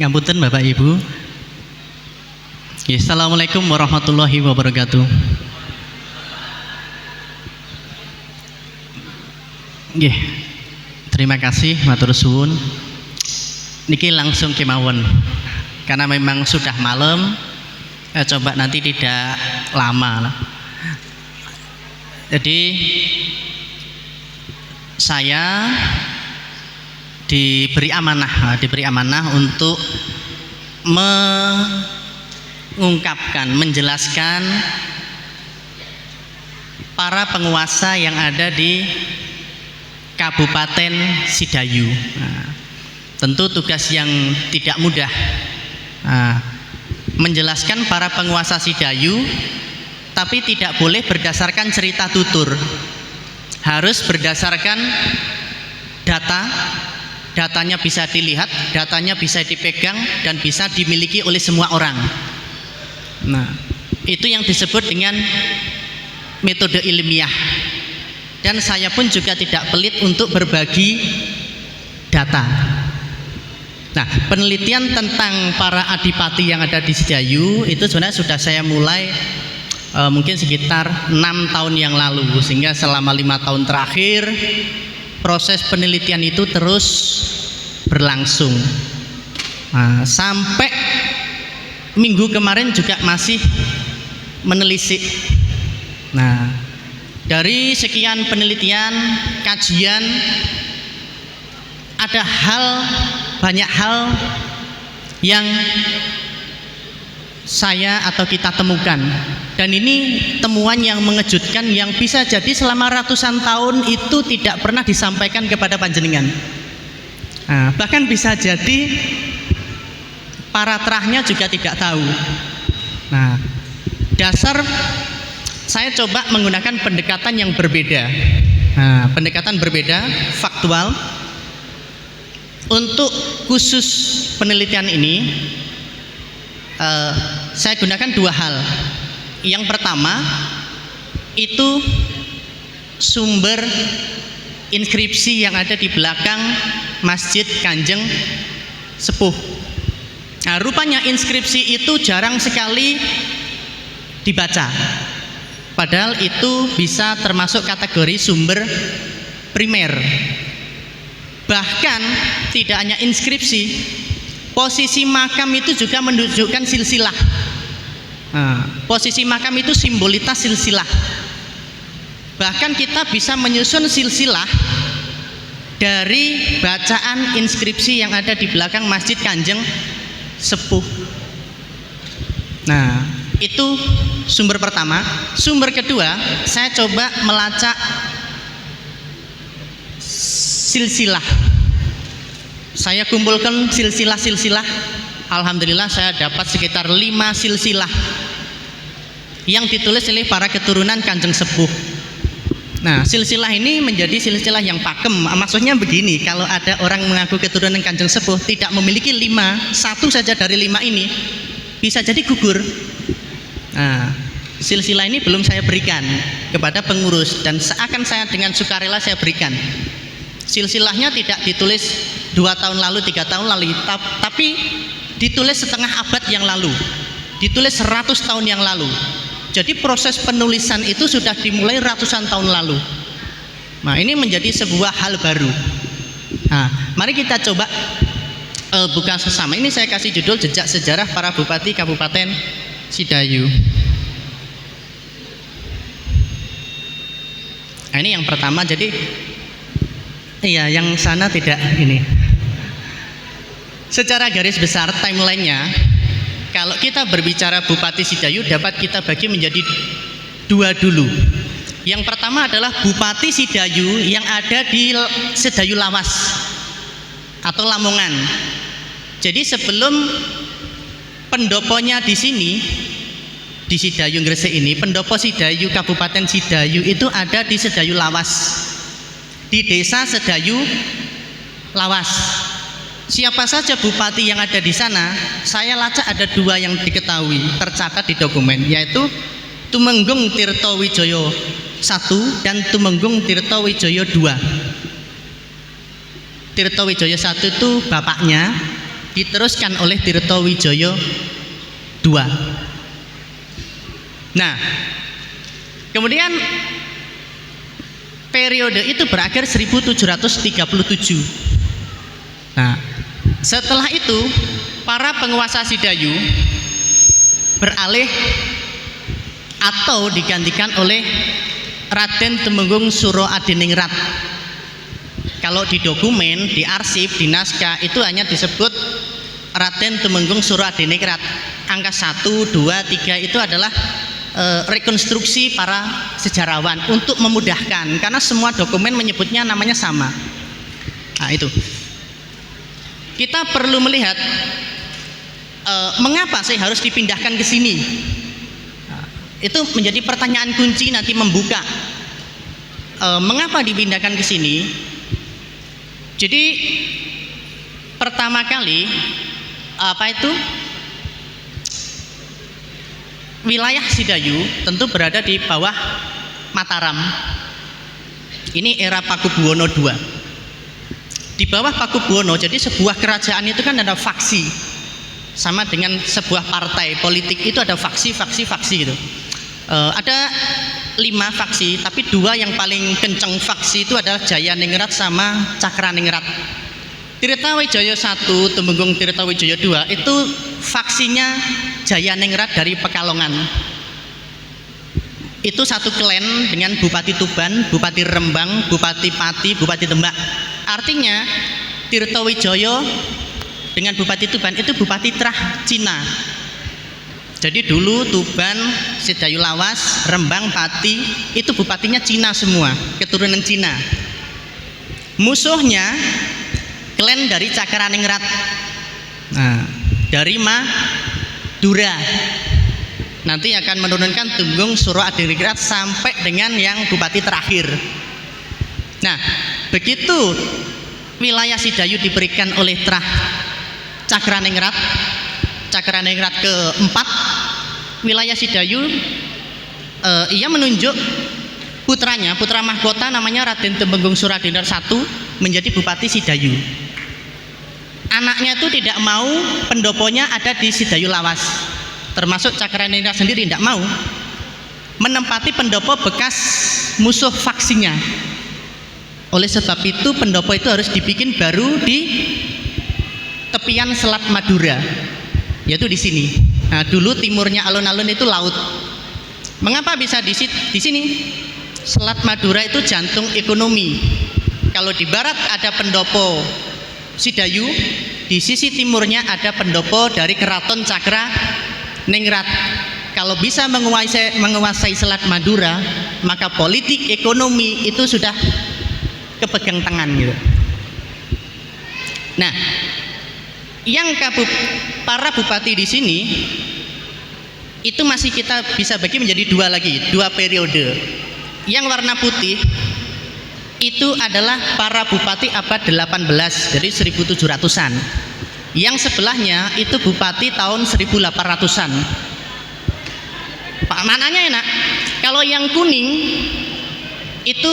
Ngapunten Bapak Ibu. Assalamualaikum warahmatullahi wabarakatuh. Nggih. Terima kasih matur suwun. Niki langsung kemawon. Karena memang sudah malam. Coba nanti tidak lama. Jadi saya diberi amanah untuk mengungkapkan, menjelaskan para penguasa yang ada di Kabupaten Sidayu. Tentu tugas yang tidak mudah. Menjelaskan para penguasa Sidayu, tapi tidak boleh berdasarkan cerita tutur, harus berdasarkan datanya bisa dilihat, datanya bisa dipegang dan bisa dimiliki oleh semua orang. Nah, itu yang disebut dengan metode ilmiah. Dan saya pun juga tidak pelit untuk berbagi data. Nah, penelitian tentang para adipati yang ada di Sidayu itu sebenarnya sudah saya mulai mungkin sekitar 6 tahun yang lalu, sehingga selama 5 tahun terakhir proses penelitian itu terus berlangsung. Sampai minggu kemarin juga masih menelisik. Nah, dari sekian penelitian, kajian, ada banyak hal yang saya atau kita temukan, dan ini temuan yang mengejutkan yang bisa jadi selama ratusan tahun itu tidak pernah disampaikan kepada panjenengan. Bahkan bisa jadi para terahnya juga tidak tahu. Nah, dasar saya coba menggunakan pendekatan yang berbeda. Pendekatan berbeda, faktual. Untuk khusus penelitian ini saya gunakan 2 hal. Yang pertama itu sumber inskripsi yang ada di belakang Masjid Kanjeng Sepuh. Rupanya inskripsi itu jarang sekali dibaca, padahal itu bisa termasuk kategori sumber primer. Bahkan tidak hanya inskripsi, posisi makam itu juga menunjukkan silsilah. Posisi makam itu simbolitas silsilah. Bahkan kita bisa menyusun silsilah dari bacaan inskripsi yang ada di belakang Masjid Kanjeng Sepuh. Nah, itu sumber pertama. Sumber kedua, saya coba melacak silsilah. Saya kumpulkan silsilah-silsilah. Alhamdulillah saya dapat sekitar 5 silsilah yang ditulis oleh para keturunan Kanjeng Sepuh. Nah, silsilah ini menjadi silsilah yang pakem. Maksudnya begini, kalau ada orang mengaku keturunan Kanjeng Sepuh tidak memiliki 5, satu saja dari 5 ini bisa jadi gugur. Nah, silsilah ini belum saya berikan kepada pengurus, dan seakan saya dengan sukarela saya berikan. Silsilahnya tidak ditulis 2 tahun lalu, 3 tahun lalu, tapi ditulis setengah abad yang lalu, ditulis 100 tahun yang lalu. Jadi proses penulisan itu sudah dimulai ratusan tahun lalu. Nah, ini menjadi sebuah hal baru. Nah, mari kita coba buka sesama. Ini saya kasih judul Jejak Sejarah Para Bupati Kabupaten Sidayu. Nah, ini yang pertama. Jadi iya, yang sana tidak ini. Secara garis besar timelinenya, kalau kita berbicara Bupati Sidayu dapat kita bagi menjadi 2 dulu. Yang pertama adalah Bupati Sidayu yang ada di Sedayu Lawas atau Lamongan. Jadi sebelum pendoponya di sini, di Sidayu Gresik ini, pendopo Sidayu Kabupaten Sidayu itu ada di Sedayu Lawas, di desa Sedayu Lawas. Siapa saja bupati yang ada di sana, saya lacak ada 2 yang diketahui, tercatat di dokumen, yaitu Tumenggung Tirtowijoyo I dan Tumenggung Tirtowijoyo II. Tirtowijoyo I itu bapaknya, diteruskan oleh Tirtowijaya II. Nah, kemudian periode itu berakhir 1737. Nah, setelah itu para penguasa Sidayu beralih atau digantikan oleh Raden Temenggung Suroadiningrat. Kalau di dokumen, di arsip, di naskah itu hanya disebut Raden Temenggung Suroadiningrat. Angka 1, 2, 3 itu adalah rekonstruksi para sejarawan untuk memudahkan, karena semua dokumen menyebutnya namanya sama. Nah, itu kita perlu melihat mengapa sih harus dipindahkan ke sini. Itu menjadi pertanyaan kunci nanti membuka mengapa dipindahkan ke sini. Jadi pertama kali wilayah Sidayu tentu berada di bawah Mataram. Ini era Pakubuwono II. Di bawah Pakubuwono, jadi sebuah kerajaan itu kan ada faksi, sama dengan sebuah partai politik itu ada faksi gitu. Ada 5 faksi, tapi 2 yang paling kenceng faksi itu adalah Jayaningrat sama Cakraningrat. Tirtawijaya I, Temenggung Tirtawijaya II itu faksinya Jayaningrat dari Pekalongan. Itu satu klan dengan Bupati Tuban, Bupati Rembang, Bupati Pati, Bupati Tembak. Artinya Tirtawijaya dengan Bupati Tuban itu Bupati Trah Cina. Jadi dulu Tuban, Sidayu Lawas, Rembang, Pati itu bupatinya Cina semua, keturunan Cina. Musuhnya klan dari Cakraningrat. Nah, dari Madura. Nanti akan menurunkan Temenggung Suroadiningrat sampai dengan yang bupati terakhir. Nah, begitu wilayah Sidayu diberikan oleh Trah Cakraningrat keempat, wilayah Sidayu ia menunjuk putranya, putra mahkota namanya Raden Temenggung Suroadiningrat I menjadi bupati Sidayu. Anaknya itu tidak mau pendoponya ada di Sidayu Lawas, termasuk Cakraningrat sendiri tidak mau, menempati pendopo bekas musuh faksinya. Oleh sebab itu pendopo itu harus dibikin baru di tepian Selat Madura, yaitu di sini. Nah, dulu timurnya alun-alun itu laut. Mengapa bisa di sini? Selat Madura itu jantung ekonomi. Kalau di barat ada pendopo Sidayu, di sisi timurnya ada pendopo dari Keraton Cakraningrat. Kalau bisa menguasai Selat Madura, maka politik ekonomi itu sudah kepegang tangan gitu. Nah, yang para bupati di sini itu masih kita bisa bagi menjadi 2 lagi, 2 periode. Yang warna putih itu adalah para bupati abad 18, jadi 1700-an. Yang sebelahnya itu bupati tahun 1800-an. Pak, mananya enak? Kalau yang kuning itu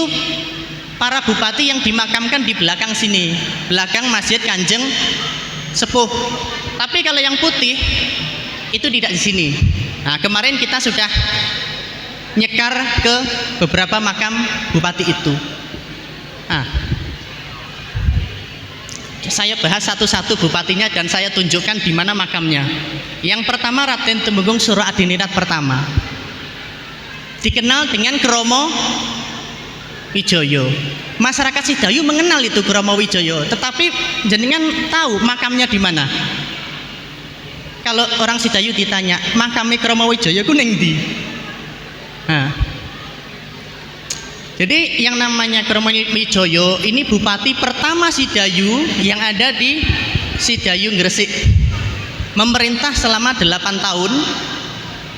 para bupati yang dimakamkan di belakang sini, belakang Masjid Kanjeng Sepuh. Tapi kalau yang putih itu tidak di sini. Nah, kemarin kita sudah nyekar ke beberapa makam bupati itu. Nah, saya bahas satu-satu bupatinya dan saya tunjukkan di mana makamnya. Yang pertama Raden Temenggung Suroadiningrat pertama, dikenal dengan Kromo Wijaya. Masyarakat Sidayu mengenal itu Kromo Wijaya, tetapi jenengan tahu makamnya di mana? Kalau orang Sidayu ditanya makamnya Kromo Wijaya ku ning ndi? Nah, jadi yang namanya Kromo Wijaya ini bupati pertama Sidayu yang ada di Sidayu Gresik, memerintah selama 8 tahun.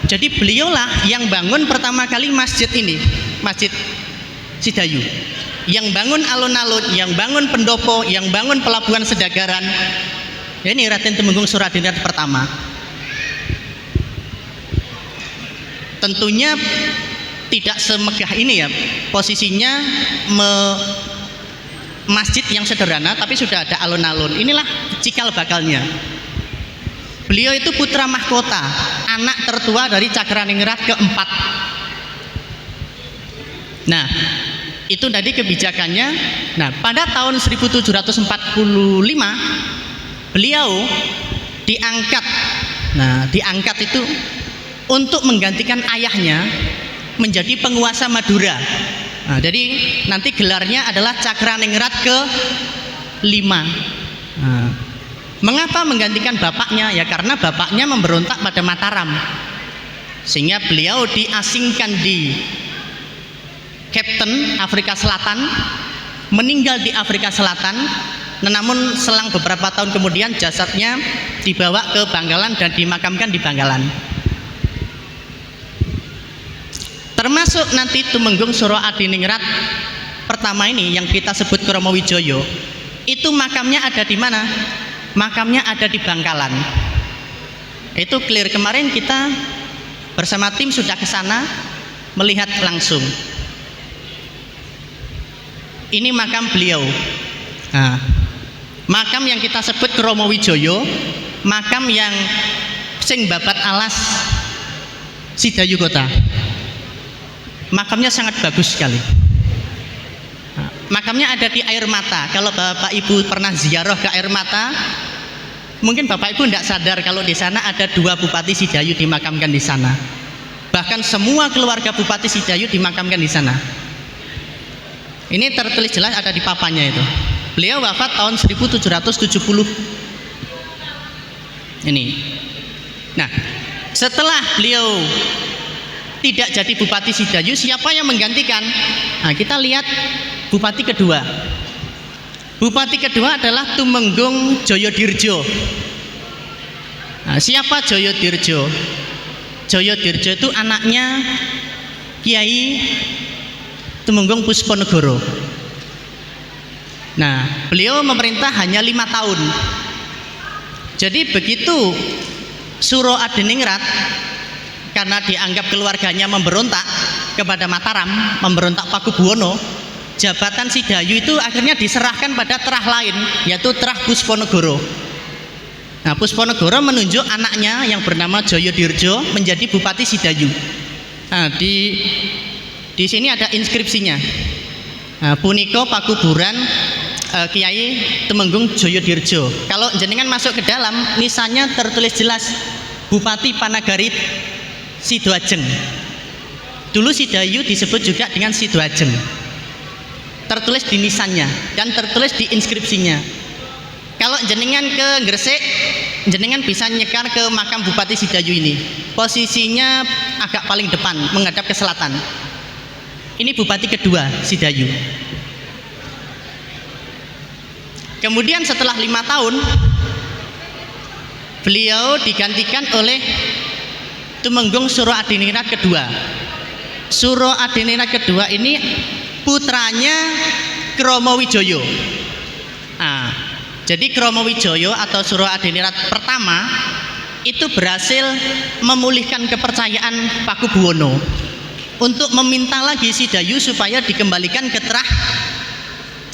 Jadi beliaulah yang bangun pertama kali masjid ini, Masjid Sidayu, yang bangun alun-alun, yang bangun pendopo, yang bangun pelabuhan Sedagaran. Ya, ini Raden Temenggung Suroadiningrat pertama. Tentunya tidak semegah ini ya, posisinya masjid yang sederhana tapi sudah ada alun-alun. Inilah cikal bakalnya. Beliau itu putra mahkota, anak tertua dari Cakraningrat keempat. Nah, itu tadi kebijakannya. Nah, pada tahun 1745 beliau diangkat. Nah, diangkat itu untuk menggantikan ayahnya menjadi penguasa Madura. Nah, jadi nanti gelarnya adalah Cakraningrat ke-5. Nah, mengapa menggantikan bapaknya? Ya karena bapaknya memberontak pada Mataram, sehingga beliau diasingkan di Kapten Afrika Selatan, meninggal di Afrika Selatan. Namun selang beberapa tahun kemudian jasadnya dibawa ke Bangkalan dan dimakamkan di Bangkalan. Termasuk nanti Tumenggung Suro Adiningrat pertama ini yang kita sebut Kromo Wijoyo, itu makamnya ada di mana? Makamnya ada di Bangkalan. Itu clear, kemarin kita bersama tim sudah ke sana melihat langsung. Ini makam beliau. Nah, makam yang kita sebut Kromo Wijoyo, makam yang sing babat alas Sidayu Kota. Makamnya sangat bagus sekali. Nah, makamnya ada di Air Mata. Kalau Bapak Ibu pernah ziarah ke Air Mata, mungkin Bapak Ibu tidak sadar kalau di sana ada 2 Bupati Sidayu dimakamkan di sana. Bahkan semua keluarga Bupati Sidayu dimakamkan di sana. Ini tertulis jelas ada di papanya itu. Beliau wafat tahun 1770. Ini. Nah, setelah beliau tidak jadi Bupati Sidayu, siapa yang menggantikan? Nah, kita lihat Bupati kedua. Bupati kedua adalah Tumenggung Joyodirjo. Nah, siapa Joyodirjo? Joyodirjo itu anaknya Kiai Tumenggung Pusponegoro. Nah, beliau memerintah hanya 5 tahun. Jadi begitu Suro Adiningrat, karena dianggap keluarganya memberontak kepada Mataram, memberontak Pakubuwono, jabatan Sidayu itu akhirnya diserahkan pada terah lain, yaitu terah Pusponegoro. Nah, Pusponegoro menunjuk anaknya yang bernama Joyodirjo menjadi Bupati Sidayu. Nah, di sini ada inskripsinya. Nah, punika pakuburan Kiai Tumenggung Joyodirjo. Kalau jenengan masuk ke dalam, nisannya tertulis jelas Bupati Panagarit Sidoajeng. Dulu Sidayu disebut juga dengan Sidoajeng. Tertulis di nisannya dan tertulis di inskripsinya. Kalau jenengan ke Gresik, jenengan bisa nyekar ke makam Bupati Sidayu ini. Posisinya agak paling depan, menghadap ke selatan. Ini Bupati kedua Sidayu. Kemudian setelah 5 tahun, beliau digantikan oleh Tumenggung Suro Adiningrat kedua. Suro Adiningrat kedua ini putranya Kromo Wijoyo. Nah, jadi Kromo Wijoyo atau Suro Adiningrat pertama itu berhasil memulihkan kepercayaan Pakubuwono untuk meminta lagi Sidayu supaya dikembalikan ke terah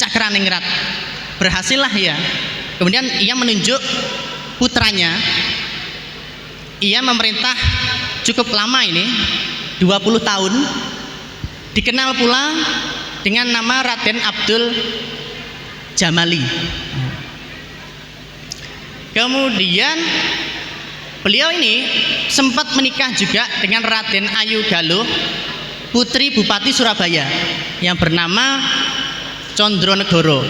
Cakraningrat. Berhasillah ya. Kemudian ia menunjuk putranya. Ia memerintah cukup lama ini, 20 tahun. Dikenal pula dengan nama Raden Abdul Jamali. Kemudian beliau ini sempat menikah juga dengan Raden Ayu Galuh, putri Bupati Surabaya yang bernama Condronegoro.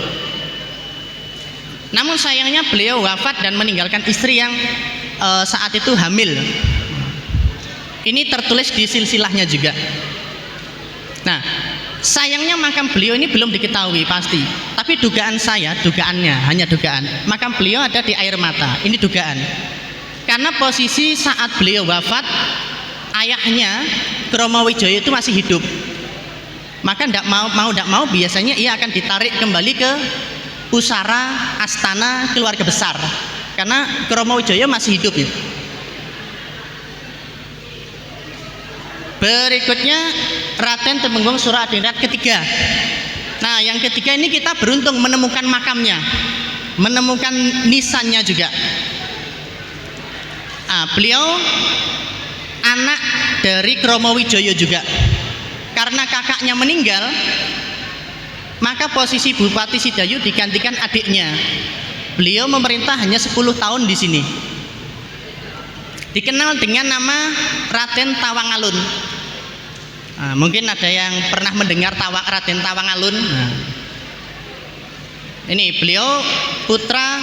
Namun sayangnya beliau wafat dan meninggalkan istri yang saat itu hamil. Ini tertulis di silsilahnya juga. Nah, sayangnya makam beliau ini belum diketahui pasti. Tapi dugaan saya, dugaannya hanya dugaan, makam beliau ada di Air Mata. Ini dugaan. Karena posisi saat beliau wafat, ayahnya Kromo Wijoyo itu masih hidup. Maka tidak mau biasanya ia akan ditarik kembali ke pusara astana keluarga besar. Karena Kromo Wijoyo masih hidup ya. Berikutnya Raden Tumenggung Suro Adiningrat ketiga. Nah, yang ketiga ini kita beruntung menemukan makamnya, menemukan nisannya juga. Beliau anak dari Kromo Wijaya juga. Karena kakaknya meninggal, maka posisi Bupati Sidayu digantikan adiknya. Beliau memerintah hanya 10 tahun di sini. Dikenal dengan nama Raden Tawangalun. Mungkin ada yang pernah mendengar Raden Tawangalun. Ini beliau putra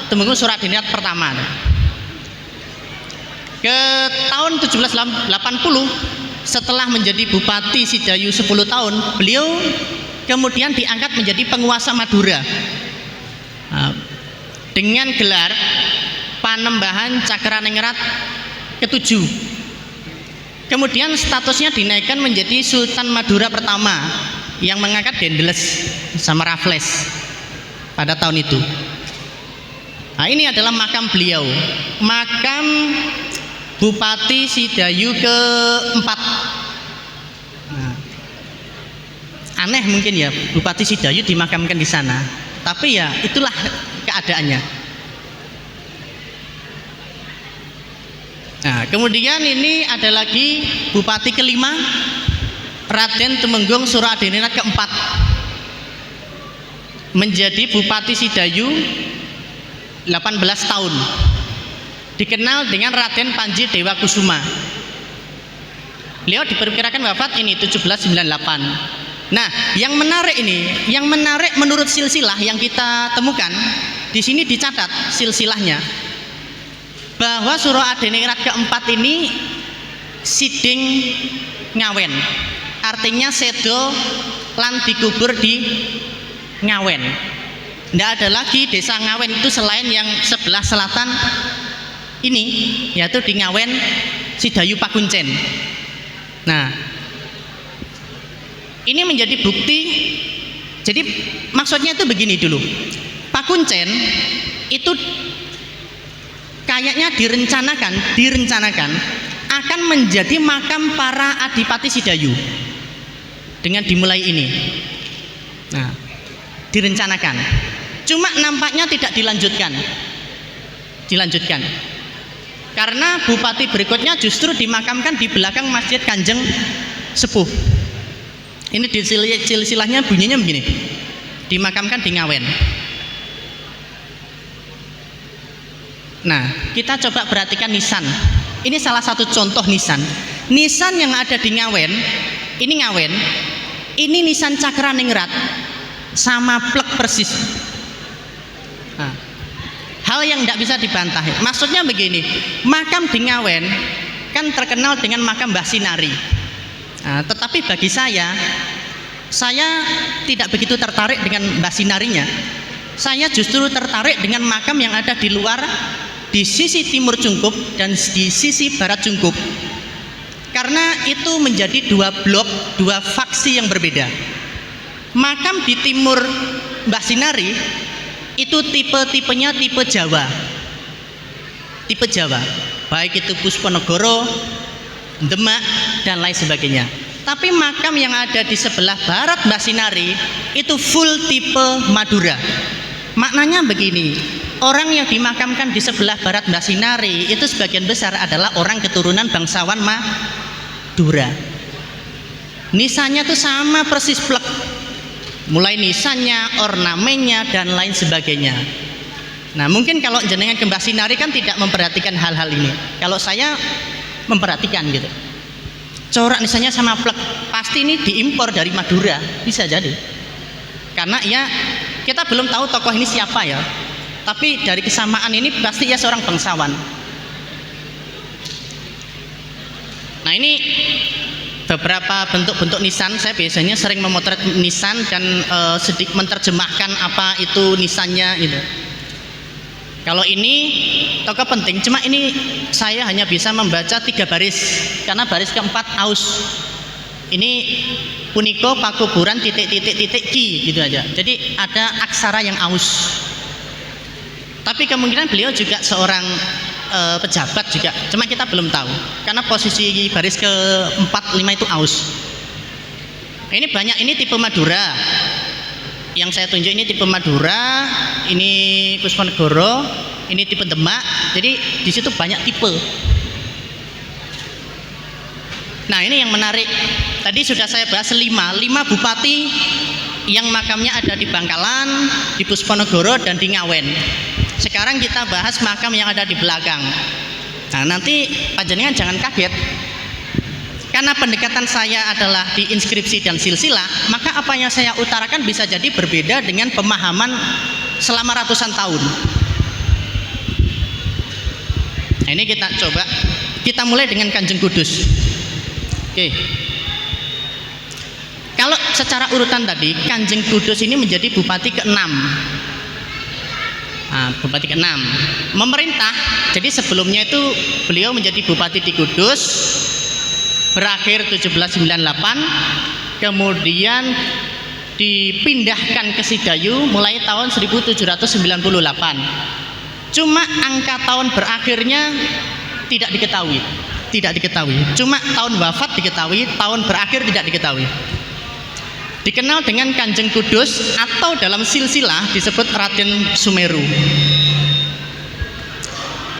Temenggung Suradiningrat pertama. Ke tahun 1780 setelah menjadi Bupati Sidayu 10 tahun, beliau kemudian diangkat menjadi penguasa Madura dengan gelar Panembahan Cakraningrat ke-7. Kemudian statusnya dinaikkan menjadi Sultan Madura pertama yang mengangkat Dendles sama Raffles pada tahun itu. Nah, ini adalah makam beliau, makam Bupati Sidayu ke-4. Aneh mungkin ya, Bupati Sidayu dimakamkan di sana, tapi ya itulah keadaannya. Nah, kemudian ini ada lagi Bupati ke-5, Raden Temenggung Suradiningrat ke-4, menjadi Bupati Sidayu 18 tahun, dikenal dengan Raden Panji Dewa Kusuma. Beliau diperkirakan wafat ini 1798. Nah, yang menarik menurut silsilah yang kita temukan di sini dicatat silsilahnya bahwa Suradiningrat ke-4 ini siding Ngawen, artinya sedo lan dikubur di Ngawen. Tidak ada lagi desa Ngawen itu selain yang sebelah selatan ini, yaitu di Ngawen Sidayu Pakuncen. Nah, ini menjadi bukti. Jadi maksudnya itu begini dulu, Pakuncen itu kayaknya direncanakan akan menjadi makam para adipati Sidayu dengan dimulai ini. Nah, direncanakan, cuma nampaknya tidak dilanjutkan karena bupati berikutnya justru dimakamkan di belakang Masjid Kanjeng Sepuh. Ini di silsilahnya bunyinya begini, dimakamkan di Ngawen. Nah, kita coba perhatikan nisan. Ini salah satu contoh nisan. Nisan yang ada di Ngawen, ini nisan Cakraningrat sama plek persis. Nah, hal yang tidak bisa dibantah. Maksudnya begini, makam di Ngawen kan terkenal dengan makam Mbah Sinari. Nah, tetapi bagi saya tidak begitu tertarik dengan Mbah Sinarinya. Saya justru tertarik dengan makam yang ada di luar, di sisi timur Cungkup dan di sisi barat Cungkup, karena itu menjadi dua blok, dua faksi yang berbeda. Makam di timur Mbah Sinari itu tipe-tipenya tipe Jawa, baik itu Pusponegoro, Demak dan lain sebagainya. Tapi makam yang ada di sebelah barat Mbah Sinari itu full tipe Madura. Maknanya begini, orang yang dimakamkan di sebelah barat Mbah Sinari itu sebagian besar adalah orang keturunan bangsawan Madura. Nisannya tuh sama persis plek, mulai nisannya, ornamennya dan lain sebagainya. Nah, mungkin kalau jenengan ke Mbah Sinari kan tidak memperhatikan hal-hal ini. Kalau saya memperhatikan gitu, corak nisannya sama plek, pasti ini diimpor dari Madura, bisa jadi. Karena ya kita belum tahu tokoh ini siapa ya, tapi dari kesamaan ini pasti ya seorang bangsawan. Nah, ini beberapa bentuk-bentuk nisan. Saya biasanya sering memotret nisan dan sedikit menerjemahkan apa itu nisannya gitu. Kalau ini tokoh penting, cuma ini saya hanya bisa membaca 3 baris karena baris keempat aus. Ini puniko pakuburan titik ki gitu aja. Jadi ada aksara yang aus. Tapi kemungkinan beliau juga seorang pejabat juga, cuma kita belum tahu karena posisi baris ke-4, 5 itu aus. Ini banyak, ini tipe Madura. Yang saya tunjuk ini tipe Madura, ini Pusponegoro, ini tipe Demak. Jadi di situ banyak tipe. Nah, ini yang menarik. Tadi sudah saya bahas 5 bupati yang makamnya ada di Bangkalan, di Pusponegoro, dan di Ngawen. Sekarang kita bahas makam yang ada di belakang. Nah, nanti panjenengan jangan kaget. Karena pendekatan saya adalah di inskripsi dan silsilah, maka apa yang saya utarakan bisa jadi berbeda dengan pemahaman selama ratusan tahun. Nah, ini kita coba, kita mulai dengan Kanjeng Kudus. Oke. Kalau secara urutan tadi, Kanjeng Kudus ini menjadi bupati ke-6. Nah, bupati ke-6 memerintah. Jadi sebelumnya itu beliau menjadi bupati di Kudus, berakhir 1798, kemudian dipindahkan ke Sidayu mulai tahun 1798. Cuma angka tahun berakhirnya tidak diketahui. Cuma tahun wafat diketahui, tahun berakhir tidak diketahui. Dikenal dengan Kanjeng Kudus atau dalam silsilah disebut Raden Sumeru.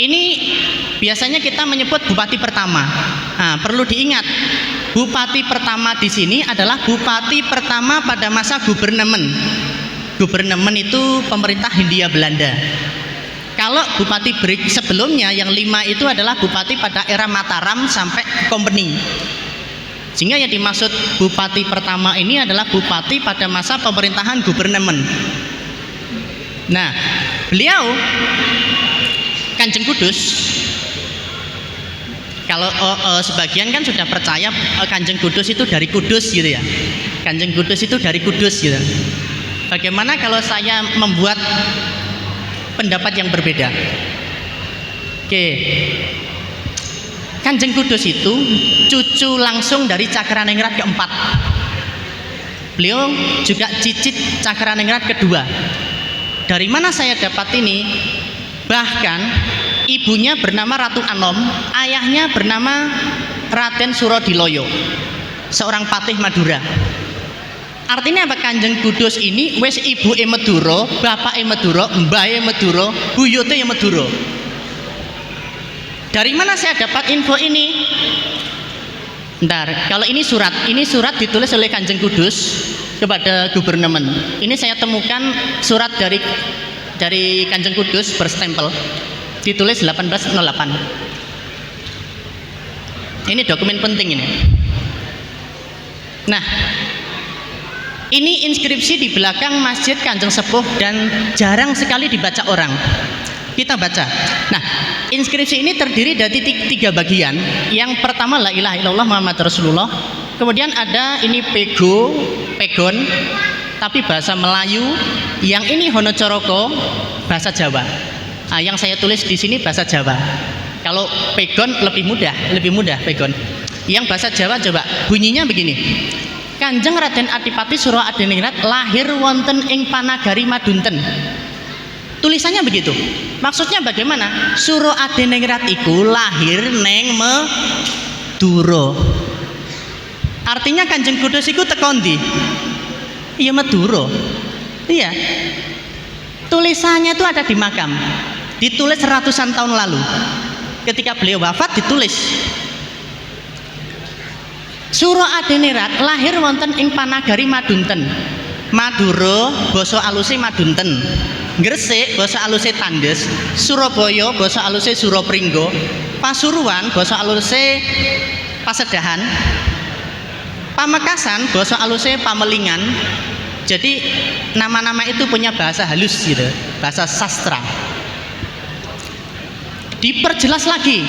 Ini biasanya kita menyebut bupati pertama. Nah, perlu diingat, bupati pertama di sini adalah bupati pertama pada masa gubernemen. Gubernemen itu pemerintah Hindia Belanda. Kalau bupati sebelumnya yang 5 itu adalah bupati pada era Mataram sampai Company. Sehingga yang dimaksud bupati pertama ini adalah bupati pada masa pemerintahan gubernemen. Nah, beliau Kanjeng Kudus, kalau sebagian kan sudah percaya Kanjeng Kudus itu dari Kudus gitu ya. Kanjeng Kudus itu dari Kudus gitu. Bagaimana kalau saya membuat pendapat yang berbeda? Oke. Kanjeng Kudus itu cucu langsung dari Cakraningrat keempat. Beliau juga cicit Cakraningrat kedua. Dari mana saya dapat ini? Bahkan ibunya bernama Ratu Anom, ayahnya bernama Raden Surodiloyo, seorang patih Madura. Artinya apa? Kanjeng Kudus ini wis ibu Meduro, bapak Meduro, mbahe Meduro, buyute Meduro. Dari mana saya dapat info ini? Bentar, kalau ini surat ditulis oleh Kanjeng Kudus kepada gubernemen. Ini saya temukan surat dari Kanjeng Kudus berstempel, ditulis 1808. Ini dokumen penting ini. Nah, ini inskripsi di belakang Masjid Kanjeng Sepuh dan jarang sekali dibaca orang. Kita baca. Nah, inskripsi ini terdiri dari 3 bagian. Yang pertama la ilaha illallah Muhammad Rasulullah. Kemudian ada ini pegon, tapi bahasa Melayu. Yang ini Honocoroko, bahasa Jawa. Nah, yang saya tulis di sini bahasa Jawa. Kalau pegon lebih mudah pegon. Yang bahasa Jawa coba bunyinya begini. Kanjeng Raden Adipati Suro Adiningrat lahir wonten ing Panagari Madunten. Tulisannya begitu. Maksudnya bagaimana? Suro Adiningrat iku lahir neng Meduro. Artinya Kanjeng Kudus iku teko ndi? Iya Meduro. Iya. Tulisannya itu ada di makam. Ditulis ratusan tahun lalu. Ketika beliau wafat ditulis. Suro Adiningrat lahir wonten ing Panagari Madunten. Madura basa aluse Madunten. Gresik basa aluse Tandes, Surabaya basa aluse Suropringgo, Pasuruan basa aluse Pasedahan, Pamekasan basa aluse Pamelingan. Jadi nama-nama itu punya bahasa halus gitu, bahasa sastra. Diperjelas lagi.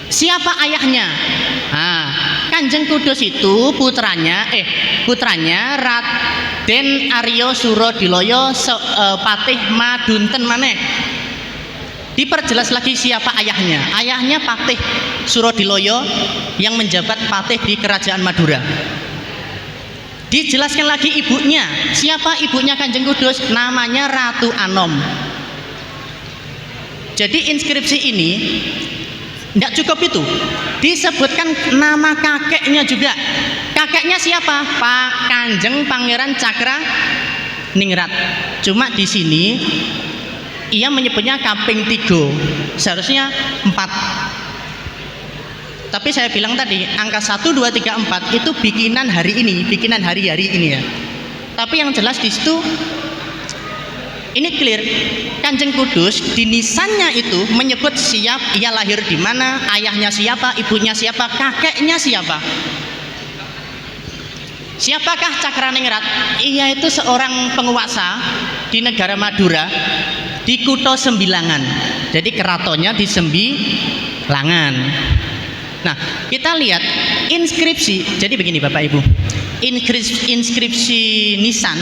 Siapa ayahnya? Nah, Kanjeng Kudus itu putranya Raden Aryo Surodiloyo Patih Madunten maneh. Diperjelas lagi siapa ayahnya. Ayahnya Patih Surodiloyo yang menjabat patih di Kerajaan Madura. Dijelaskan lagi ibunya. Siapa ibunya Kanjeng Kudus? Namanya Ratu Anom. Jadi inskripsi ini Tidak cukup itu, disebutkan nama kakeknya juga. Kakeknya siapa? Pak Kanjeng Pangeran Cakra Ningrat. Cuma di sini ia menyebutnya kaping 3, seharusnya 4. Tapi saya bilang tadi angka 1, 2, 3, 4 itu bikinan hari ini, bikinan hari-hari ini ya. Tapi yang jelas di situ ini clear, Kanjeng Kudus di nisannya itu menyebut siap ia lahir di mana, ayahnya siapa, ibunya siapa, kakeknya siapa. Siapakah Cakraningrat? Ia itu seorang penguasa di negara Madura, di Kutha Sembilangan. Jadi keratonnya di Sembilangan. Nah, kita lihat inskripsi. Jadi begini Bapak Ibu, inskripsi nisan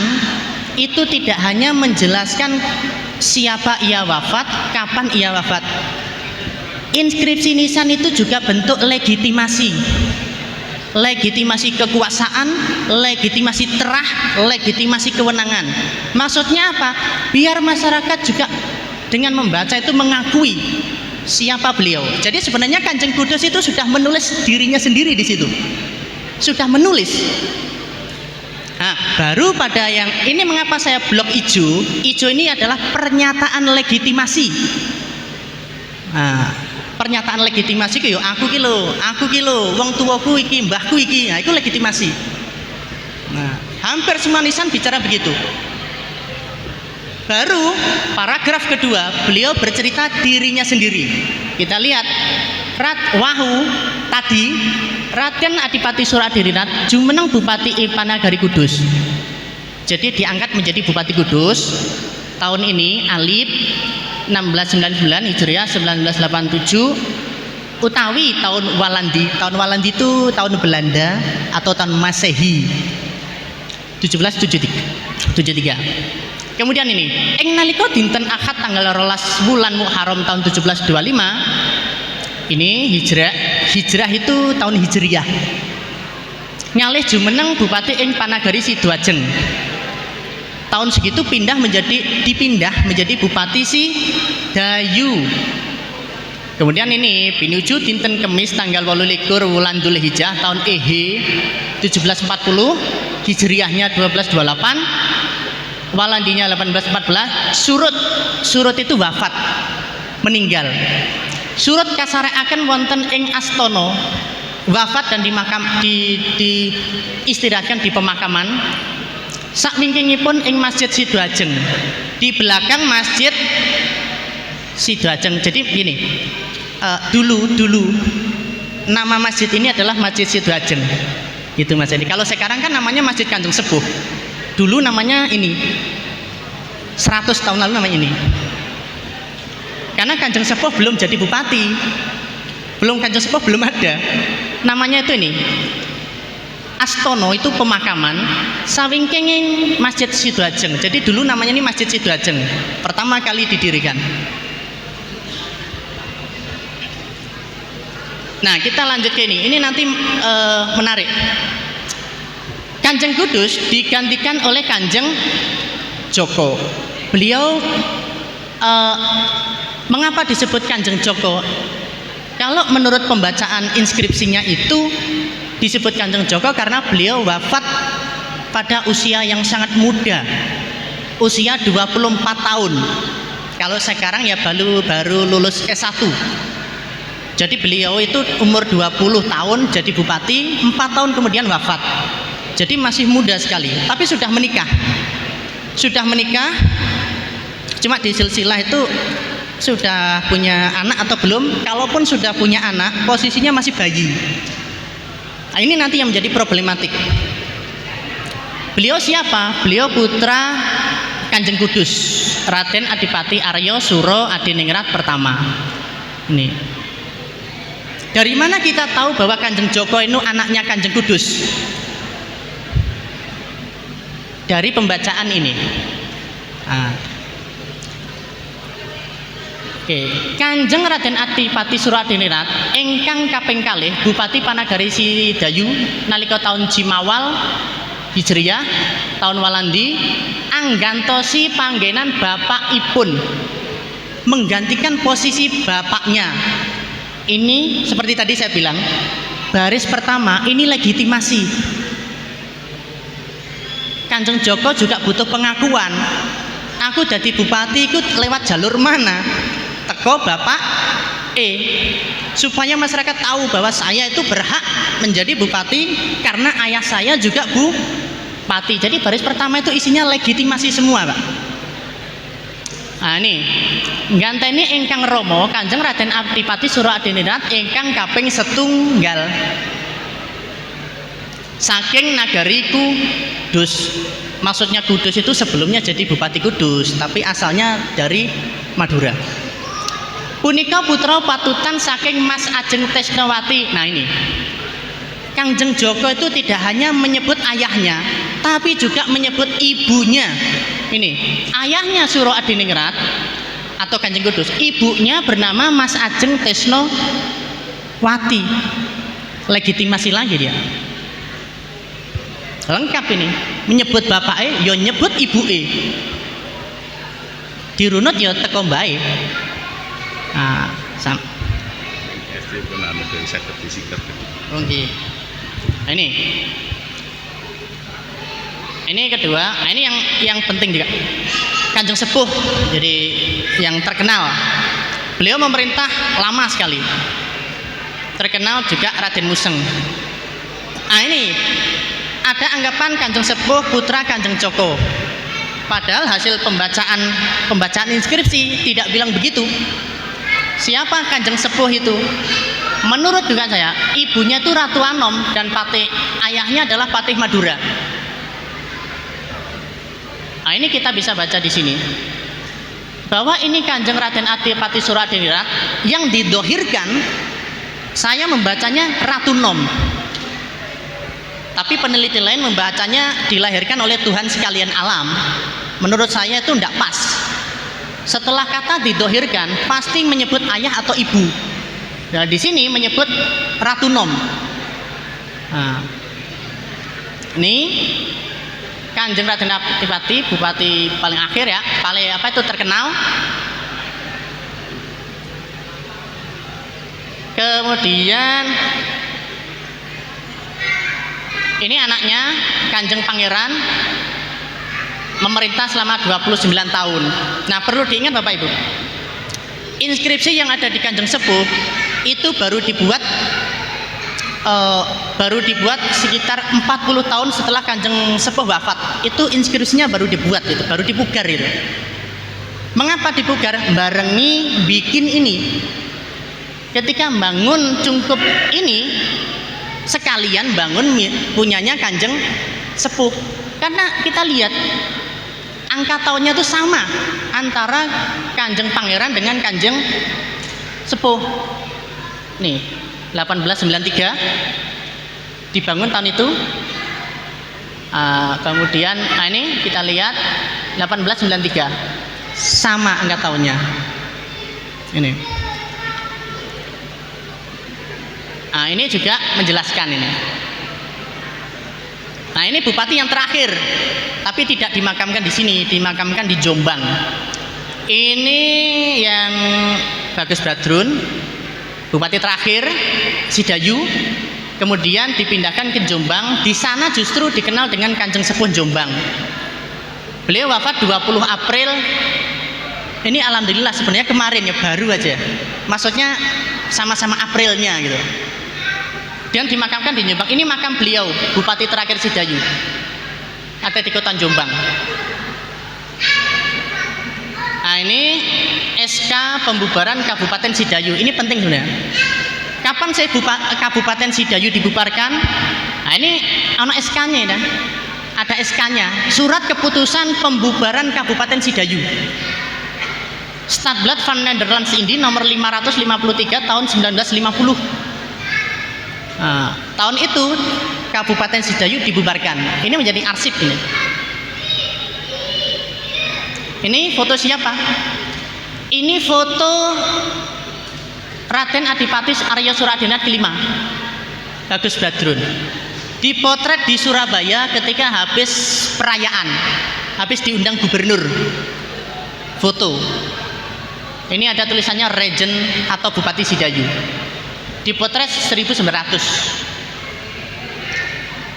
itu tidak hanya menjelaskan siapa ia wafat, kapan ia wafat. Inskripsi nisan itu juga bentuk legitimasi. Legitimasi kekuasaan, legitimasi terah, legitimasi kewenangan. Maksudnya apa? Biar masyarakat juga dengan membaca itu mengakui siapa beliau. Jadi sebenarnya Kanjeng Kudus itu sudah menulis dirinya sendiri di situ. Sudah menulis. Nah, baru pada yang ini mengapa saya blok hijau? Hijau ini adalah pernyataan legitimasi. Nah, pernyataan legitimasi ki yo aku ki lho, wong tuaku iki, mbahku iki. Nah, itu legitimasi. Nah, hampir semua nisan bicara begitu. Baru paragraf kedua, beliau bercerita dirinya sendiri. Kita lihat Wahu tadi, Raden Adipati Suradiningrat jumeneng Bupati Panagari Kudus. Jadi diangkat menjadi Bupati Kudus tahun ini Alif 1699 Hijriah 1987 utawi tahun Walandi. Tahun Walandi itu tahun Belanda atau tahun Masehi 1773. Kemudian ini ing nalika dinten Ahad tanggal 12 bulan Muharram tahun 1725 ini hijrah itu tahun Hijriyah. Nyalih jumeneng Bupati ing Panagari Sidoajeng. Tahun segitu dipindah menjadi Bupati Sidayu. Kemudian ini pinuju dinten Kemis tanggal 28 wulan Dzulhijjah tahun Ehe 1740, Hijriyahnya 1228, Walandinya 1814. Surut itu wafat, meninggal. Surut kasareaken wonten ing Astana, wafat dan diistirahatkan di pemakaman. Sakwingkingipun ing Masjid Sidoajeng, di belakang Masjid Sidoajeng. Jadi begini, dulu nama masjid ini adalah Masjid Sidoajeng, gitu Mas. Jadi kalau sekarang kan namanya Masjid Kanjeng Sepuh. Dulu namanya ini, 100 tahun lalu namanya ini. Karena Kanjeng Sepuh belum jadi bupati, Kanjeng Sepuh belum ada. Namanya itu ini, Astono itu pemakaman, sawingkinging Masjid Sidoajeng. Jadi dulu namanya ini Masjid Sidoajeng, pertama kali didirikan. Nah, kita lanjut ke ini. Ini nanti menarik. Kanjeng Kudus digantikan oleh Kanjeng Joko. Beliau mengapa disebut Kanjeng Joko? Kalau menurut pembacaan inskripsinya itu disebut Kanjeng Joko karena beliau wafat pada usia yang sangat muda, usia 24 tahun. Kalau sekarang ya baru lulus S1. Jadi beliau itu umur 20 tahun jadi bupati, 4 tahun kemudian wafat. Jadi masih muda sekali, tapi sudah menikah. Cuma di silsilah itu sudah punya anak atau belum. Kalaupun sudah punya anak, posisinya masih bayi. Nah, ini nanti yang menjadi problematik. Beliau siapa? Beliau putra Kanjeng Kudus, Raden Adipati Arya Suro Adiningrat pertama. Ini. Dari mana kita tahu bahwa Kanjeng Joko itu anaknya Kanjeng Kudus? Dari pembacaan ini. Kanjeng Raden Adipati Suradiningrat ingkang kaping kalih Bupati Panagari Sidayu nalika tahun Jimawal Hijriyah tahun Walandi anggantosi panggenan bapakipun, menggantikan posisi bapaknya. Ini seperti tadi saya bilang, baris pertama ini legitimasi. Kanjeng Joko juga butuh pengakuan. Aku jadi bupati ikut lewat jalur mana? Teko Bapak supaya masyarakat tahu bahwa saya itu berhak menjadi bupati karena ayah saya juga bupati. Jadi baris pertama itu isinya legitimasi semua, Pak. Nah ini ganteni ingkang Romo Kanjeng Raden Adipati Suraadiningrat ingkang kaping setunggal saking nagari Kudus. Maksudnya Kudus itu sebelumnya jadi Bupati Kudus, tapi asalnya dari Madura. Punika putra patutan saking Mas Ajeng Tresnawati. Nah ini Kanjeng Joko itu tidak hanya menyebut ayahnya, tapi juga menyebut ibunya. Ini ayahnya Suraadiningrat atau Kanjeng Kudus, ibunya bernama Mas Ajeng Tresnawati. Legitimasi lagi dia. Lengkap ini, menyebut bapake, yo nyebut ibuke. Dirunut yo teko mbae. Nah, SD pun anu dari sakit disikat. Oke. Nah, ini kedua, nah ini yang penting juga. Kanjeng Sepuh, jadi yang terkenal. Beliau memerintah lama sekali. Terkenal juga Raden Museng. Nah ini ada anggapan Kanjeng Sepuh putra Kanjeng Joko. Padahal hasil pembacaan inskripsi tidak bilang begitu. Siapa Kanjeng Sepuh itu? Menurut juga saya, ibunya itu Ratu Anom dan ayahnya adalah Patih Madura. Nah, ini kita bisa baca di sini bahwa ini Kanjeng Raden Adipati Suraadiningrat yang didohirkan. Saya membacanya Ratu Nom, tapi peneliti lain membacanya dilahirkan oleh Tuhan sekalian alam. Menurut saya itu tidak pas. Setelah kata didohirkan pasti menyebut ayah atau ibu. Nah, di sini menyebut Ratu Nom. Nah, ini Kanjeng Raden Adipati, bupati paling akhir ya, paling apa itu terkenal. Kemudian ini anaknya Kanjeng Pangeran memerintah selama 29 tahun. Nah, perlu diingat Bapak Ibu, inskripsi yang ada di Kanjeng Sepuh itu baru dibuat sekitar 40 tahun setelah Kanjeng Sepuh wafat. Itu inskripsinya baru dibuat, itu baru dipugar itu. Mengapa dipugar? Barengi bikin ini. Ketika bangun cungkup ini sekalian bangun punyanya Kanjeng Sepuh. Karena kita lihat angka tahunnya itu sama antara Kanjeng Pangeran dengan Kanjeng Sepuh. Nih, 1893 dibangun tahun itu. Kemudian ini kita lihat 1893 sama angka tahunnya. Ini. Ini juga menjelaskan ini. Nah, ini bupati yang terakhir, tapi tidak dimakamkan di sini, dimakamkan di Jombang. Ini yang Bagus Badrun, bupati terakhir Sidayu, kemudian dipindahkan ke Jombang. Di sana justru dikenal dengan Kanjeng Sepuh Jombang. Beliau wafat 20 April. Ini alhamdulillah sebenarnya kemarin ya, baru aja. Maksudnya sama-sama Aprilnya gitu. Dan dimakamkan di Jombang. Ini makam beliau, bupati terakhir Sidayu. Ada di kota Jombang. Nah, ini SK pembubaran Kabupaten Sidayu. Ini penting sebenarnya. Kapan saya Kabupaten Sidayu dibubarkan? Nah, ini ada SK-nya ya. Ada SK-nya, Surat Keputusan Pembubaran Kabupaten Sidayu. Stadblad van Nederlands Indi nomor 553 tahun 1950. Nah, tahun itu Kabupaten Sidayu dibubarkan. Ini menjadi arsip ini. Ini foto siapa? Ini foto Raden Adipati Arya Suraadiningrat kelima, Bagus Badrun. Dipotret di Surabaya ketika habis perayaan, habis diundang gubernur. Foto. Ini ada tulisannya Regent atau Bupati Sidayu. dipotret 1900.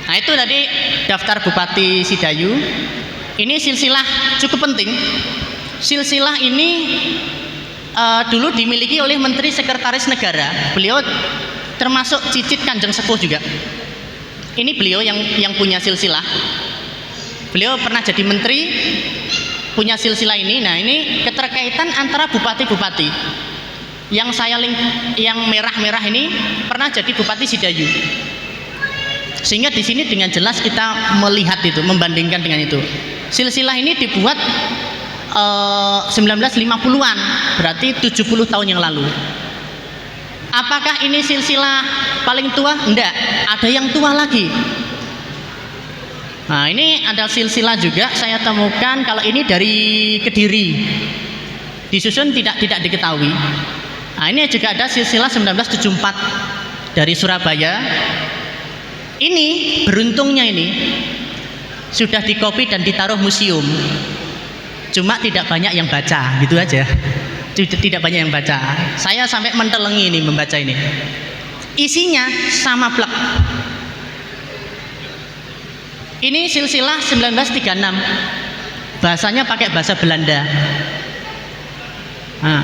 Nah itu tadi daftar Bupati Sidayu. Ini silsilah cukup penting. Silsilah ini dulu dimiliki oleh Menteri Sekretaris Negara. Beliau termasuk cicit Kanjeng Sepuh juga. Ini beliau yang punya silsilah. Beliau pernah jadi menteri, punya silsilah ini. Nah ini keterkaitan antara bupati-bupati. Yang yang merah-merah ini pernah jadi Bupati Sidayu. Sehingga di sini dengan jelas kita melihat itu, membandingkan dengan itu. Silsilah ini dibuat 1950-an, berarti 70 tahun yang lalu. Apakah ini silsilah paling tua? Enggak, ada yang tua lagi. Nah ini ada silsilah juga saya temukan, kalau ini dari Kediri, disusun tidak diketahui. Nah ini juga ada silsilah 1974 dari Surabaya. Ini beruntungnya ini sudah dikopi dan ditaruh museum, cuma tidak banyak yang baca, gitu aja. Tidak banyak yang baca. Saya sampai mentelengi ini membaca ini. Isinya sama plek. Ini silsilah 1936. Bahasanya pakai bahasa Belanda. Nah,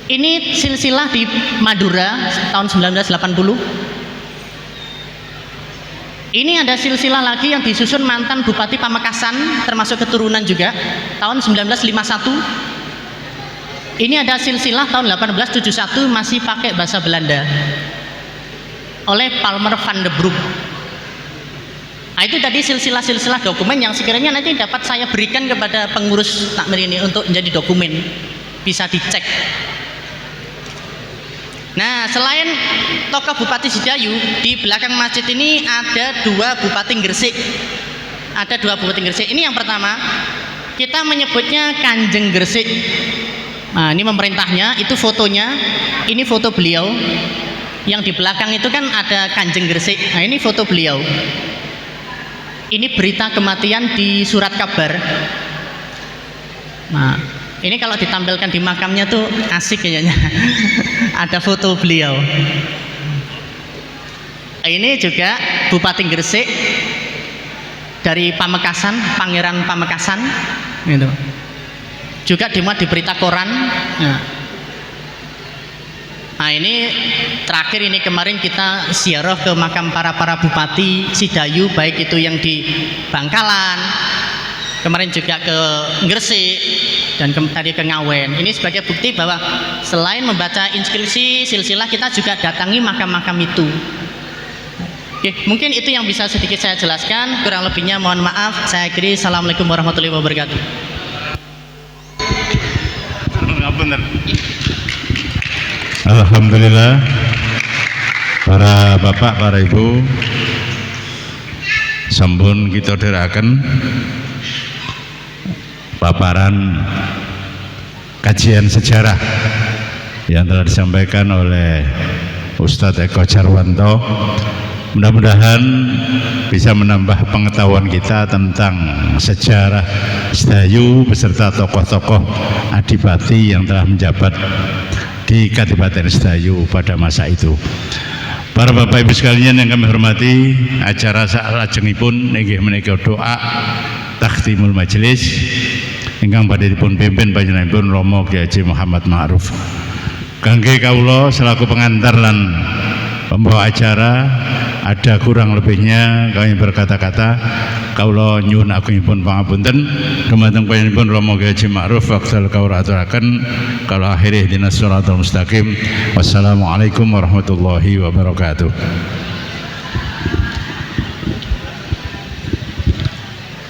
ini silsilah di Madura tahun 1980. Ini ada silsilah lagi yang disusun mantan Bupati Pamekasan, termasuk keturunan juga, tahun 1951. Ini ada silsilah tahun 1871 masih pakai bahasa Belanda oleh Palmer van de Broek. Nah, itu tadi silsilah-silsilah dokumen yang sekiranya nanti dapat saya berikan kepada pengurus takmir ini untuk menjadi dokumen, bisa dicek. Nah, selain tokoh Bupati Sidayu, di belakang masjid ini ada dua Bupati Gresik. Ada dua Bupati Gresik. Ini yang pertama, kita menyebutnya Kanjeng Gresik. Nah, ini pemerintahnya, itu fotonya. Ini foto beliau. Yang di belakang itu kan ada Kanjeng Gresik. Nah, ini foto beliau. Ini berita kematian di surat kabar. Nah, ini kalau ditampilkan di makamnya tuh asik kayaknya. Ada foto beliau. Ini juga Bupati Gresik dari Pamekasan, Pangeran Pamekasan, gitu. Juga dimuat di berita koran. Nah ini terakhir ini kemarin kita ziarah ke makam para bupati Sidayu, baik itu yang di Bangkalan, kemarin juga ke Gresik, dan tadi ke Ngawen. Ini sebagai bukti bahwa selain membaca inskripsi silsilah, kita juga datangi makam-makam itu. Oke, mungkin itu yang bisa sedikit saya jelaskan. Kurang lebihnya mohon maaf. Saya akhiri. Assalamualaikum warahmatullahi wabarakatuh. Alhamdulillah, para bapak, para ibu, sampun kita dherekaken paparan kajian sejarah yang telah disampaikan oleh Ustadz Eko Jarwanto. Mudah-mudahan bisa menambah pengetahuan kita tentang sejarah Sidayu beserta tokoh-tokoh adipati yang telah menjabat di Kadipaten Sidayu pada masa itu. Para bapak ibu sekalian yang kami hormati, acara salajengipun inggih menika doa takhtimul majelis ingkang badhe dipun pimpin panjenenganipun Romo Kyai Haji Muhammad Ma'ruf. Kangge kawula selaku pengantar lan pembawa acara, ada kurang lebihnya kami berkata-kata, kawula nyuwun agungipun pangapunten dumateng panjenenganipun Romo Kyai Haji Ma'ruf wekdal kawula aturaken kala akhirih dinas shiratal mustaqim. Wassalamualaikum warahmatullahi wabarakatuh.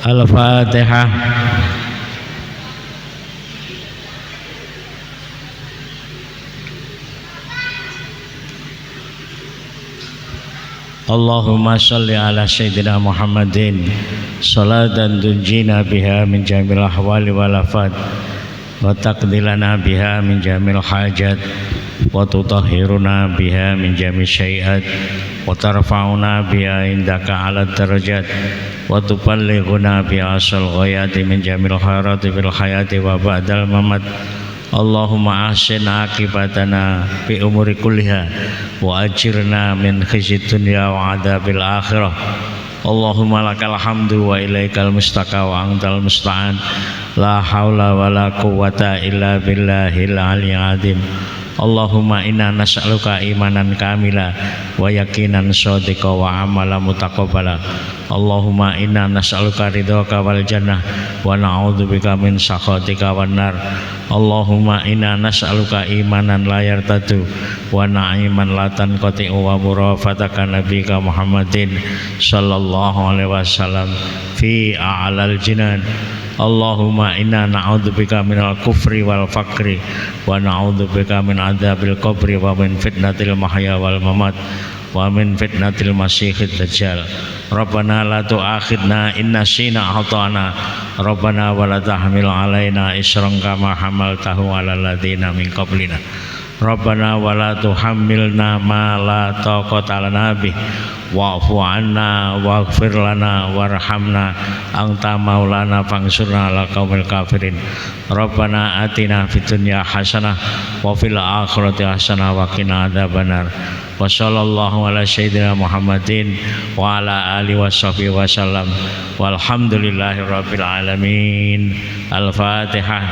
Al-Fatihah. Allahumma salli ala Sayyidina Muhammadin salatan tunjina biha min jamil ahwali wal afat wa taqdilana biha min jamil hajat wa tutahhiruna biha min jamil syai'at wa tarfa'una biha indaka ala darajat wa tuballighuna biha asal ghayati min jamil khairati fil hayati wa ba'dal mamat Allahumma ahsin akibatana fi umuri kulliha wa ajirna min khizyid dunya wa adzabil akhirah. Allahumma lakal hamdu wa ilaikal mustaka wa antal musta'an. La haula wa la quwwata illa billahil aliyyil azim. Allahumma inna nas'aluka imanan kamila wa yaqinan shadiqa wa amalan mutaqabbala. Allahumma inna nas'aluka ridhaka wal jannah wa na'udzubika min sakhatika wan nar. Allahumma inna nas'aluka imanan la yartadu wa na'iman la tanqati'u wa murafataka nabika Muhammadin sallallahu alaihi wasallam fi a'lal jinan. Allahumma inna na'udzubika minal kufri wal faqri wa na'udzubika min adzabil qabri wa min fitnatil mahya wal mamat wa min fitnatil masiihid dajjal. Rabbana la tu'akhidna in nasina ata'na. Rabbana wa la tahmil alaina isran kama hamaltahu 'alal ladzina min qablina. Rabbana wa la tuhammilna ma la taqata lana bih wa'fu 'anna waghfir lana warhamna anta maulana fansurna 'alal qaumil kafirin. Rabbana atina fid dunya hasanah wa fil akhirati hasanah wa qina adzabannar. Wa sallallahu ala sayyidina Muhammadin wa ala alihi washabbihi wasallam walhamdulillahi rabbil alamin. Al-Fatihah.